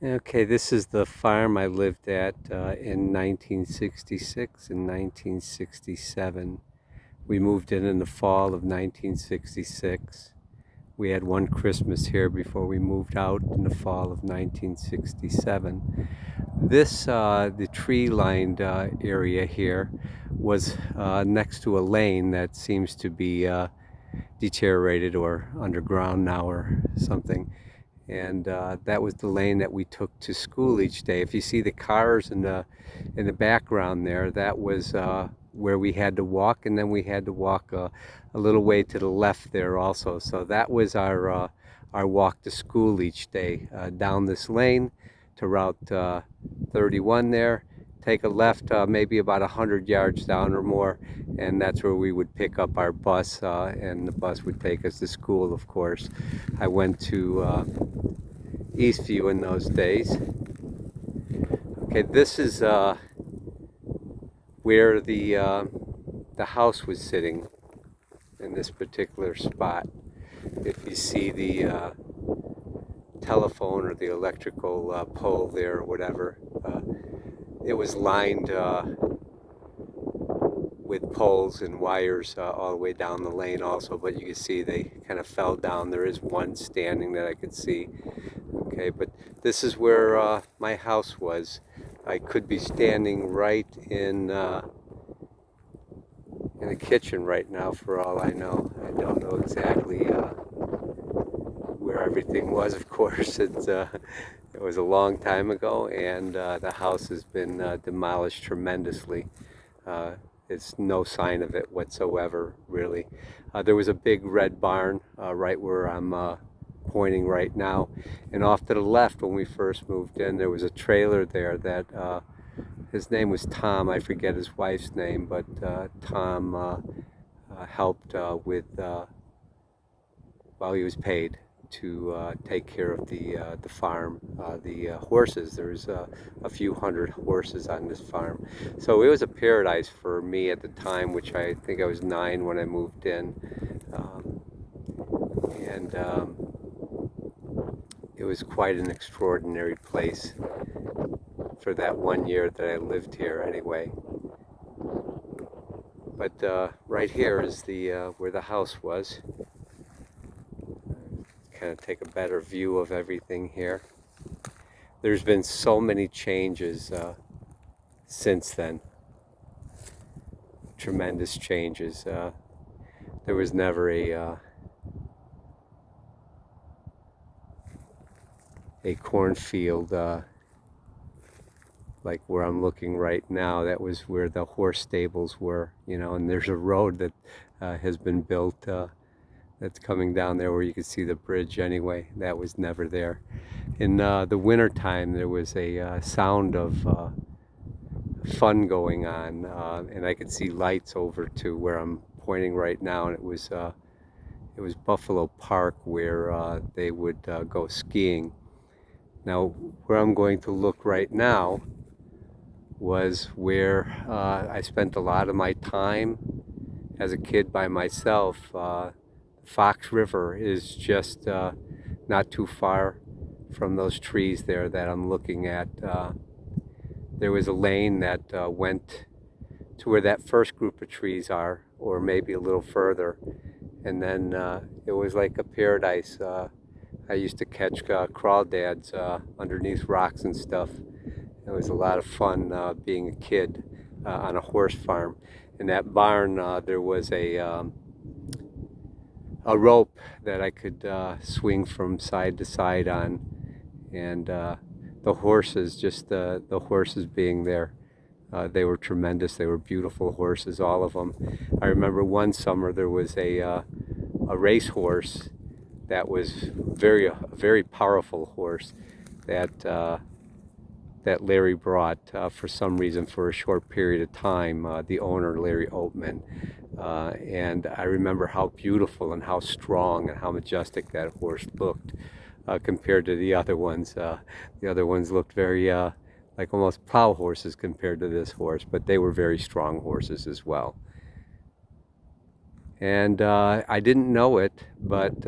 Okay, this is the farm I lived at in 1966 and 1967. We moved in the fall of 1966. We had one Christmas here before we moved out in the fall of 1967. The tree-lined area here was next to a lane that seems to be deteriorated or underground now or something. And that was the lane that we took to school each day. If you see the cars in the background there, that was where we had to walk, and then we had to walk a little way to the left there also. So that was our walk to school each day, down this lane to Route 31 there. Take a left maybe about 100 yards down or more, and that's where we would pick up our bus, and the bus would take us to school, of course. I went to Eastview in those days. Okay, this is where the house was sitting in this particular spot. If you see the telephone or the electrical pole there or whatever, it was lined with poles and wires all the way down the lane also, but you can see they kind of fell down. There is one standing that I could see. Okay, but this is where my house was. I could be standing right in the kitchen right now for all I know. I don't know exactly where everything was, of course. It was a long time ago, and the house has been demolished tremendously. It's no sign of it whatsoever, really. There was a big red barn right where I'm pointing right now, and off to the left when we first moved in, there was a trailer there that his name was Tom. I forget his wife's name, but Tom helped with while he was paid to take care of the farm, the horses. There's a few hundred horses on this farm, so it was a paradise for me at the time, which I think I was 9 when I moved in, and it was quite an extraordinary place for that 1 year that I lived here anyway. But right here is the where the house was. Kind of take a better view of everything here. There's been so many changes since then. Tremendous changes. There was never a cornfield like where I'm looking right now. That was where the horse stables were, you know, and there's a road that has been built that's coming down there where you can see the bridge anyway. That was never there. In the winter time, there was a sound of fun going on, and I could see lights over to where I'm pointing right now, and it was Buffalo Park where they would go skiing. Now, where I'm going to look right now was where I spent a lot of my time as a kid by myself. Fox River is just not too far from those trees there that I'm looking at. There was a lane that went to where that first group of trees are, or maybe a little further, and then it was like a paradise. I used to catch crawdads underneath rocks and stuff. It was a lot of fun being a kid on a horse farm. In that barn, there was a rope that I could swing from side to side on, and the horses, just the horses being there, they were tremendous. They were beautiful horses, all of them. I remember one summer there was a racehorse that was a very powerful horse that that Larry brought for some reason for a short period of time, the owner, Larry Oatman. And I remember how beautiful and how strong and how majestic that horse looked compared to the other ones. The other ones looked very like almost plow horses compared to this horse, but they were very strong horses as well. And I didn't know it, but